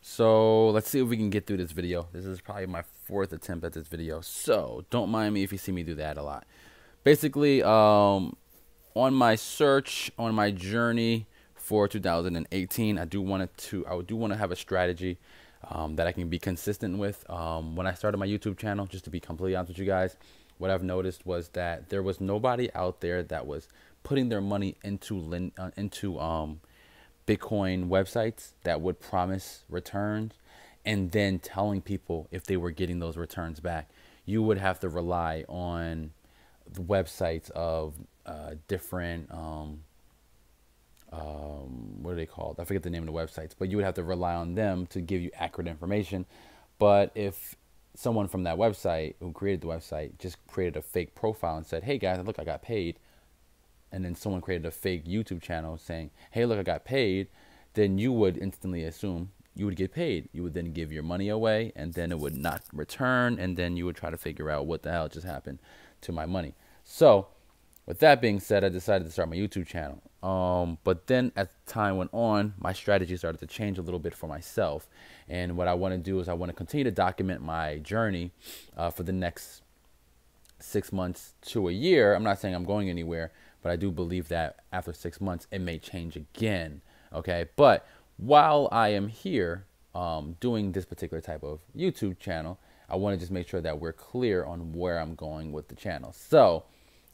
So let's see if we can get through this video. This is probably my fourth attempt at this video, so don't mind me if you see me do that a lot. Basically, on my search, on my journey for 2018, I do want to have a strategy that I can be consistent with. When I started my YouTube channel, just to be completely honest with you guys, what I've noticed was that there was nobody out there that was putting their money into Bitcoin websites that would promise returns and then telling people if they were getting those returns back. You would have to rely on the websites of different what are they called? I forget the name of the websites, but you would have to rely on them to give you accurate information. But if someone from that website who created the website just created a fake profile and said, "Hey guys, look, I got paid," and then someone created a fake YouTube channel saying, "Hey, look, I got paid," then you would instantly assume you would get paid. You would then give your money away, and then it would not return, and then you would try to figure out what the hell just happened to my money. So with that being said, I decided to start my YouTube channel. But then as time went on, my strategy started to change a little bit for myself. And what I want to do is I want to continue to document my journey for the next 6 months to a year. I'm not saying I'm going anywhere, but I do believe that after 6 months, it may change again. Okay. But while I am here doing this particular type of YouTube channel, I want to just make sure that we're clear on where I'm going with the channel. So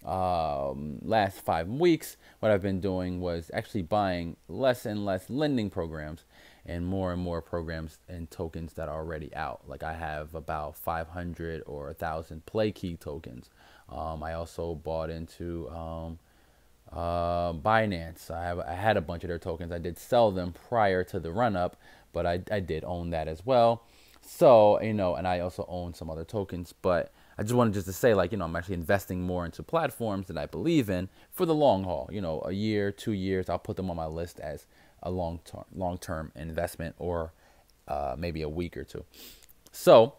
last 5 weeks, what I've been doing was actually buying less and less lending programs and more programs and tokens that are already out. Like I have about 500 or 1,000 play key tokens. I also bought into Binance. I had a bunch of their tokens. I did sell them prior to the run up, but I did own that as well. So, you know, and I also own some other tokens, but I just wanted to say, like, you know, I'm actually investing more into platforms that I believe in for the long haul. You know, a year, 2 years, I'll put them on my list as a long-term investment, or maybe a week or two. So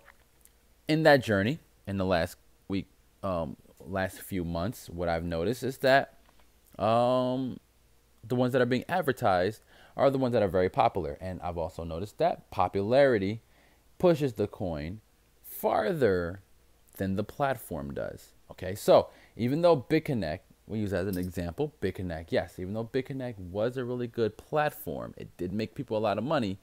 in that journey, in the last week, last few months, what I've noticed is that the ones that are being advertised are the ones that are very popular. And I've also noticed that popularity pushes the coin farther than the platform does. Okay, so even though Bitto.Tech, we use as an example, Bitto.Tech, yes, even though Bitto.Tech was a really good platform, it did make people a lot of money,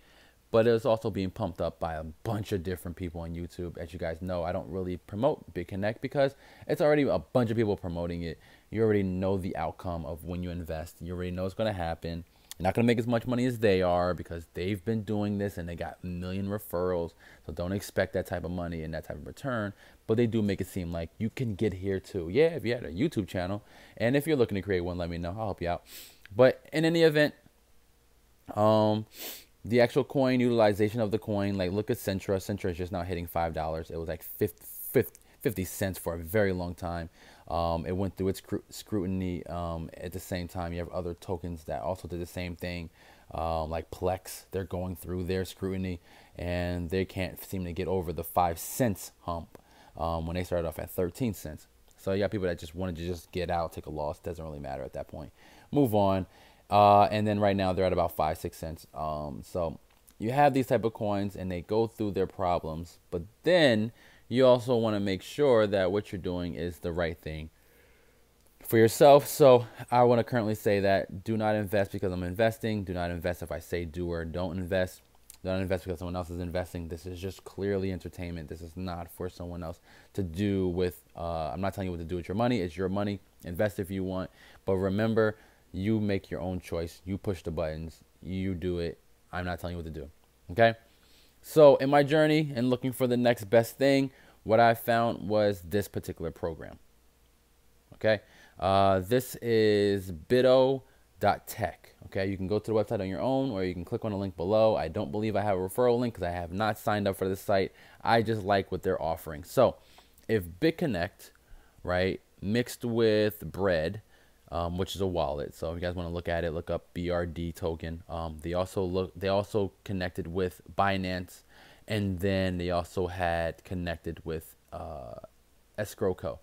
but it was also being pumped up by a bunch of different people on YouTube. As you guys know, I don't really promote Bitto.Tech because it's already a bunch of people promoting it. You already know the outcome of when you invest. You already know what's going to happen. You're not going to make as much money as they are because they've been doing this and they got a million referrals. So don't expect that type of money and that type of return. But they do make it seem like you can get here too. Yeah, if you had a YouTube channel. And if you're looking to create one, let me know. I'll help you out. But in any event, the actual coin utilization of the coin, like look at Centra. Centra is just now hitting $5. It was like 50 cents for a very long time. It went through its scrutiny. At the same time, you have other tokens that also did the same thing, like Plex. They're going through their scrutiny, and they can't seem to get over the 5 cents hump when they started off at 13 cents. So you got people that just wanted to just get out, take a loss. Doesn't really matter at that point. Move on. And then right now they're at about 5-6 cents. So you have these type of coins, and they go through their problems, but then you also want to make sure that what you're doing is the right thing for yourself. So I want to currently say that do not invest because I'm investing. Do not invest if I say do or don't invest. Don't invest because someone else is investing. This is just clearly entertainment. This is not for someone else to do with. I'm not telling you what to do with your money. It's your money. Invest if you want. But remember, you make your own choice. You push the buttons. You do it. I'm not telling you what to do. Okay? So in my journey and looking for the next best thing, what I found was this particular program. Okay, this is Bitto.Tech. Okay, you can go to the website on your own, or you can click on the link below. I don't believe I have a referral link because I have not signed up for this site. I just like what they're offering. So if BitConnect, right, mixed with Bread, which is a wallet. So if you guys want to look at it, look up BRD token. They also connected with Binance, and then they also had connected with Escrow Co.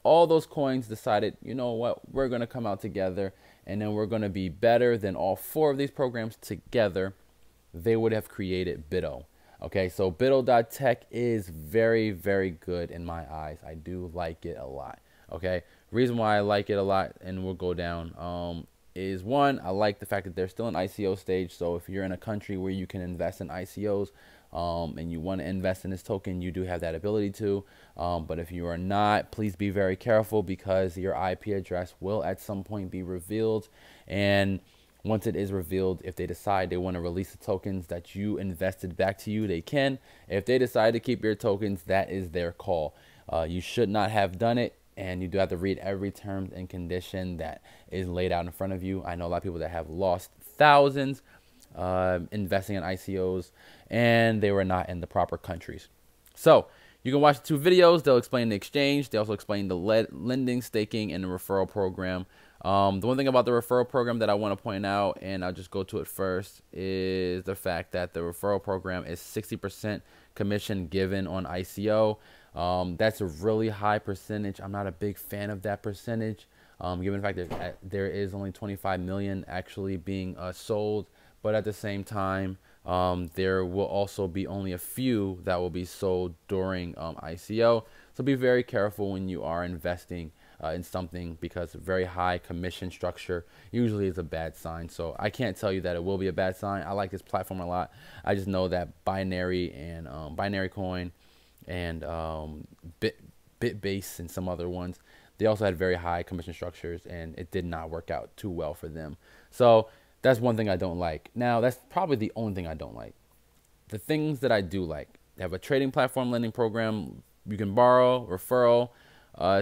All those coins decided, you know what, we're going to come out together, and then we're going to be better than all 4 of these programs together. they would have created Bitto. Okay, so Bitto.Tech is very, very good in my eyes. I do like it a lot. Okay, reason why I like it a lot, and we'll go down, is one, I like the fact that they're still in ICO stage. So if you're in a country where you can invest in ICOs, and you want to invest in this token, you do have that ability to. But if you are not, please be very careful, because your IP address will at some point be revealed. And once it is revealed, if they decide they want to release the tokens that you invested back to you, they can. If they decide to keep your tokens, that is their call. You should not have done it, and you do have to read every terms and condition that is laid out in front of you. I know a lot of people that have lost thousands investing in ICOs, and they were not in the proper countries. So you can watch the two videos. They'll explain the exchange. They also explain the lending, staking, and the referral program. The one thing about the referral program that I want to point out, and I'll just go to it first, is the fact that the referral program is 60% commission given on ICO. That's a really high percentage. I'm not a big fan of that percentage, given the fact that there is only 25 million actually being sold. But at the same time, there will also be only a few that will be sold during ICO. So be very careful when you are investing in something, because very high commission structure usually is a bad sign. So I can't tell you that it will be a bad sign. I like this platform a lot. I just know that Binary and Binary Coin and Bitbase and some other ones, they also had very high commission structures, and it did not work out too well for them. So that's one thing I don't like. Now, that's probably the only thing I don't like. The things that I do like: they have a trading platform lending program. You can borrow, referral,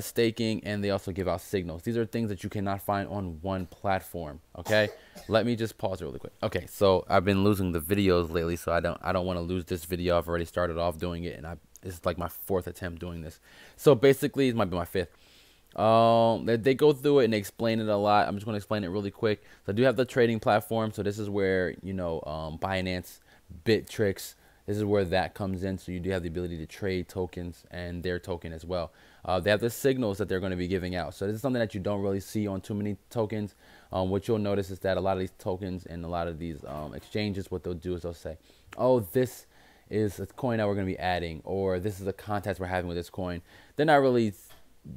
staking, and they also give out signals. These are things that you cannot find on one platform. Okay, let me just pause it really quick. Okay, so I've been losing the videos lately, so I don't want to lose this video. I've already started off doing it, and it's like my 4th attempt doing this. So basically, it might be my 5th. They go through it and they explain it a lot. I'm just going to explain it really quick. So I do have the trading platform. So this is where, Binance, Bittrix, this is where that comes in. So you do have the ability to trade tokens and their token as well. They have the signals that they're going to be giving out. So this is something that you don't really see on too many tokens. What you'll notice is that a lot of these tokens and a lot of these exchanges, what they'll do is they'll say, oh, this is a coin that we're going to be adding, or this is a contest we're having with this coin. They're not really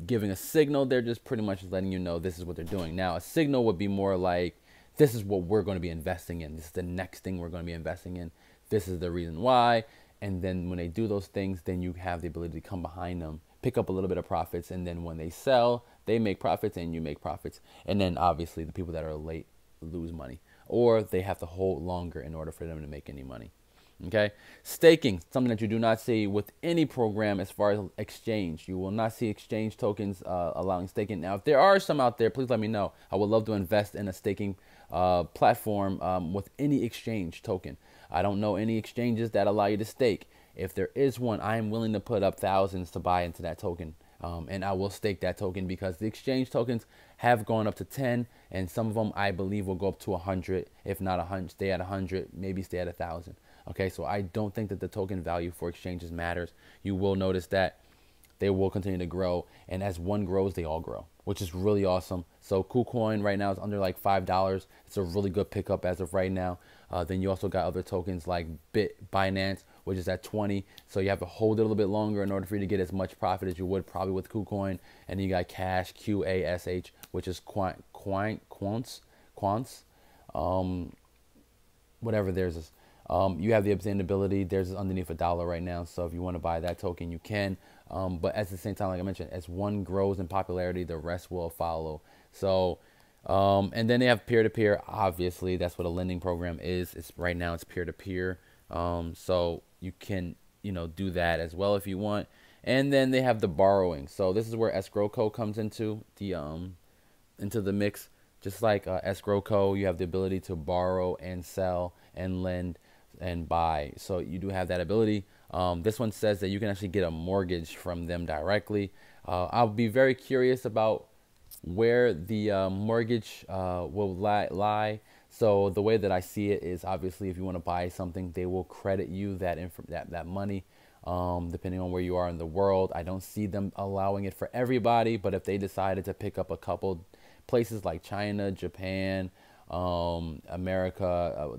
giving a signal. They're just pretty much letting you know this is what they're doing. Now, a signal would be more like, this is what we're going to be investing in. This is the next thing we're going to be investing in. This is the reason why. And then when they do those things, then you have the ability to come behind them, pick up a little bit of profits. And then when they sell, they make profits and you make profits. And then obviously the people that are late lose money, or they have to hold longer in order for them to make any money. Okay, staking, something that you do not see with any program as far as exchange. You will not see exchange tokens allowing staking. Now, if there are some out there, please let me know. I would love to invest in a staking platform with any exchange token. I don't know any exchanges that allow you to stake. If there is one, I am willing to put up thousands to buy into that token. And I will stake that token, because the exchange tokens have gone up to 10, and some of them I believe will go up to 100. If not 100, stay at 100, maybe stay at 1,000. Okay, so I don't think that the token value for exchanges matters. You will notice that they will continue to grow, and as one grows, they all grow, which is really awesome. So KuCoin right now is under like $5. It's a really good pickup as of right now. Then you also got other tokens like Binance, which is at 20. So you have to hold it a little bit longer in order for you to get as much profit as you would probably with KuCoin. And then you got Cash, QASH, which is Quants, whatever theirs is. You have the obtainability. Theirs is underneath $1 right now. So if you want to buy that token, you can. But at the same time, like I mentioned, as one grows in popularity, the rest will follow. So, and then they have peer-to-peer. Obviously, that's what a lending program is. It's right now it's peer-to-peer. So you can, do that as well if you want. And then they have the borrowing. So this is where escrow code comes into the mix. Just like escrow code, you have the ability to borrow and sell and lend and buy. So you do have that ability. This one says that you can actually get a mortgage from them directly. I'll be very curious about where the mortgage will lie. So the way that I see it is, obviously, if you want to buy something, they will credit you that money, depending on where you are in the world. I don't see them allowing it for everybody, but if they decided to pick up a couple places like China, Japan, America,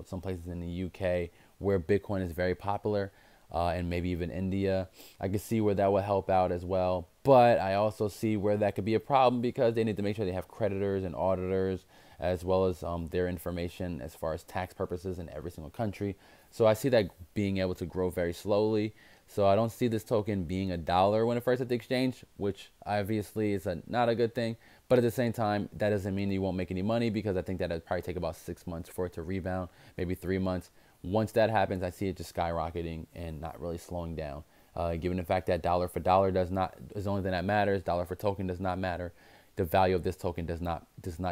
some places in the UK where Bitcoin is very popular, and maybe even India. I can see where that would help out as well. But I also see where that could be a problem because they need to make sure they have creditors and auditors as well as their information as far as tax purposes in every single country. So I see that being able to grow very slowly. So I don't see this token being $1 when it first hit the exchange, which obviously is not a good thing. But at the same time, that doesn't mean you won't make any money because I think that it'd probably take about 6 months for it to rebound, maybe 3 months. Once that happens, I see it just skyrocketing and not really slowing down. Given the fact that dollar for dollar is the only thing that matters, dollar for token does not matter. The value of this token does not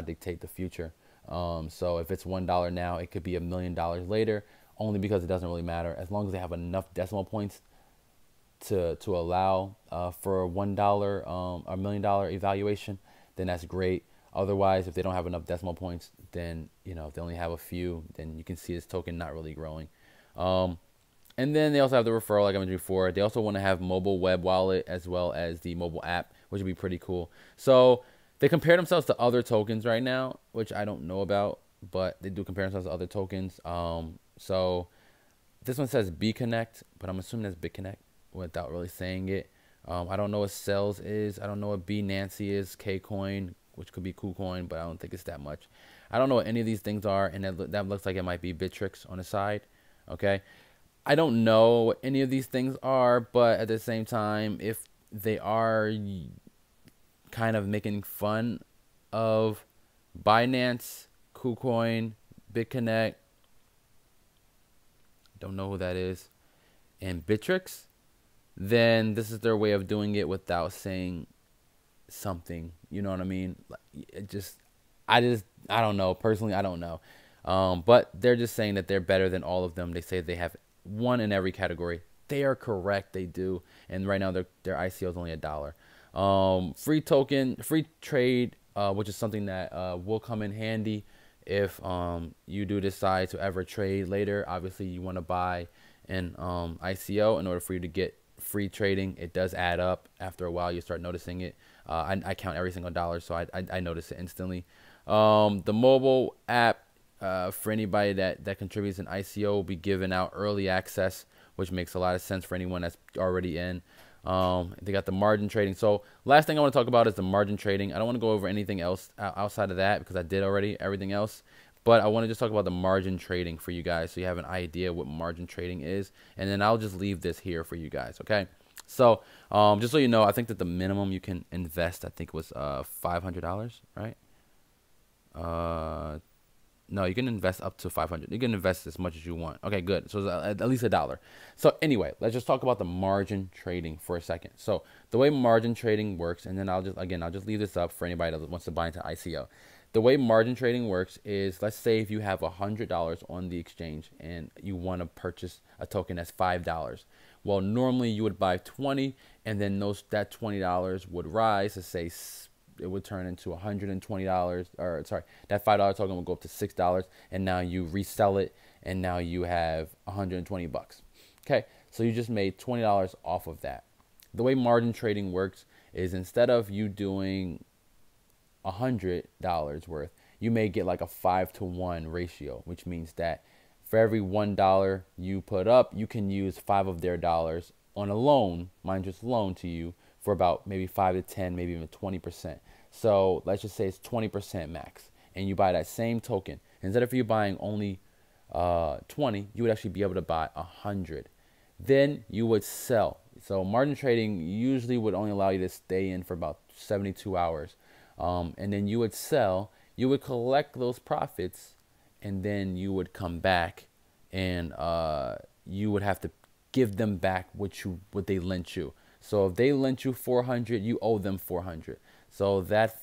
dictate the future. So if it's $1 now, it could be $1 million later, only because it doesn't really matter. As long as they have enough decimal points to allow for $1 $1 million evaluation, then that's great. Otherwise, if they don't have enough decimal points, then if they only have a few, then you can see this token not really growing. And then they also have the referral, like I mentioned before. They also want to have mobile web wallet as well as the mobile app, which would be pretty cool. So they compare themselves to other tokens right now, which I don't know about, but they do compare themselves to other tokens. So this one says B-Connect, but I'm assuming that's BitConnect without really saying it. I don't know what Cells is. I don't know what B Nancy is. K-Coin, which could be KuCoin, but I don't think it's that much. I don't know what any of these things are, and that looks like it might be Bittrex on the side. Okay, I don't know what any of these things are, but at the same time, if they are kind of making fun of Binance, KuCoin, BitConnect, don't know who that is, and Bittrex, then this is their way of doing it without saying something. You know what I mean? I don't know. Personally, I don't know. But they're just saying that they're better than all of them. They say they have one in every category. They are correct. They do. And right now their ICO is only $1. Free token, free trade, which is something that will come in handy if you do decide to ever trade later. Obviously, you want to buy an ICO in order for you to get free trading. It does add up after a while. You start noticing it. I count every single dollar, so I notice it instantly. The mobile app, for anybody that contributes an ICO, will be given out early access, which makes a lot of sense for anyone that's already in. They got the margin trading. So last thing I want to talk about is the margin trading. I don't want to go over anything else outside of that because I did already everything else. But I want to just talk about the margin trading for you guys so you have an idea what margin trading is. And then I'll just leave this here for you guys, okay? So just so you know, I think that the minimum you can invest, I think, was $500, right? No, you can invest up to 500. You can invest as much as you want. Okay, good. So at least $1. So anyway, let's just talk about the margin trading for a second. So the way margin trading works, and then I'll just leave this up for anybody that wants to buy into ICO. The way margin trading works is, let's say if you have $100 on the exchange and you want to purchase a token that's $5. Well, normally you would buy 20, and then that $20 would rise to say it would turn into $120, or sorry, that $5 token will go up to $6, and now you resell it, and now you have 120 bucks. Okay, so you just made $20 off of that. The way margin trading works is instead of you doing $100 worth, you may get like a 5-to-1 ratio, which means that for every $1 you put up, you can use 5 of their dollars on a loan, mind just loan to you, for about maybe 5 to 10, maybe even 20%. So let's just say it's 20% max, and you buy that same token. Instead of you buying only 20, you would actually be able to buy 100. Then you would sell. So margin trading usually would only allow you to stay in for about 72 hours. And then you would sell, you would collect those profits, and then you would come back and you would have to give them back what they lent you. So if they lent you 400, you owe them 400. So that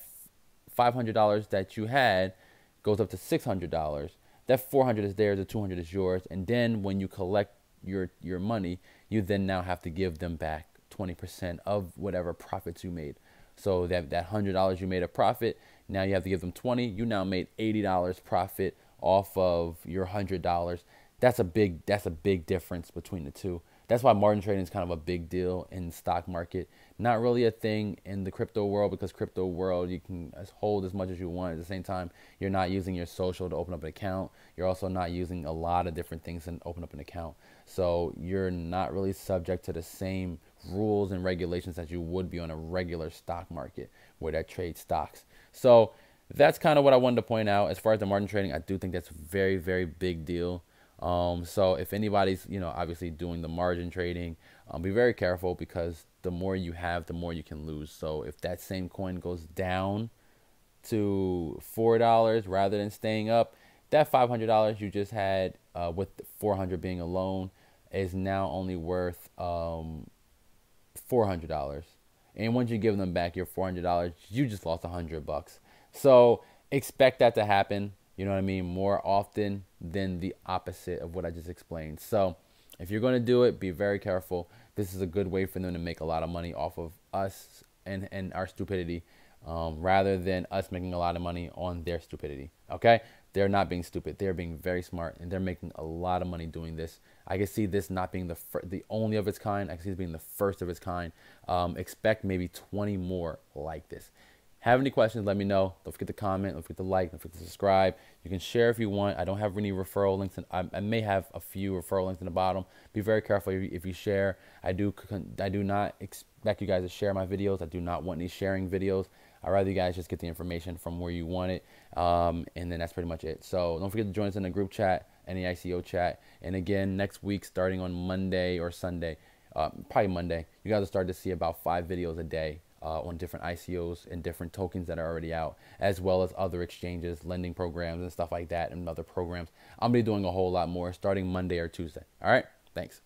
$500 that you had goes up to $600. That 400 is theirs, the 200 is yours. And then when you collect your money, you then now have to give them back 20% of whatever profits you made. So that $100 you made a profit, now you have to give them 20. You now made $80 profit off of your $100. That's a big difference between the two. that's why margin trading is kind of a big deal in the stock market. Not really a thing in the crypto world, because crypto world, you can hold as much as you want. At the same time, you're not using your social to open up an account. You're also not using a lot of different things to open up an account. So you're not really subject to the same rules and regulations that you would be on a regular stock market where that trades stocks. So that's kind of what I wanted to point out. As far as the margin trading, I do think that's a very, very big deal. So if anybody's, obviously doing the margin trading, be very careful, because the more you have, the more you can lose. So if that same coin goes down to $4 rather than staying up, that $500 you just had, with 400 being a loan, is now only worth $400. And once you give them back your $400, you just lost $100. So expect that to happen, you know what I mean, more often than the opposite of what I just explained. So if you're going to do it, be very careful. This is a good way for them to make a lot of money off of us and our stupidity, rather than us making a lot of money on their stupidity. Okay? They're not being stupid. They're being very smart, and they're making a lot of money doing this. I can see this not being the only of its kind. I can see it being the first of its kind. Expect maybe 20 more like this. Have any questions, let me know. Don't forget to comment. Don't forget to like. Don't forget to subscribe. You can share if you want. I don't have any referral links. I may have a few referral links in the bottom. Be very careful if you share. I do not expect you guys to share my videos. I do not want any sharing videos. I'd rather you guys just get the information from where you want it. And then that's pretty much it. So don't forget to join us in the group chat and the ICO chat. And again, next week, starting on Monday or Sunday, probably Monday, you guys will start to see about 5 videos a day on different ICOs and different tokens that are already out, as well as other exchanges, lending programs and stuff like that, and other programs. I'm going to be doing a whole lot more starting Monday or Tuesday. All right, thanks.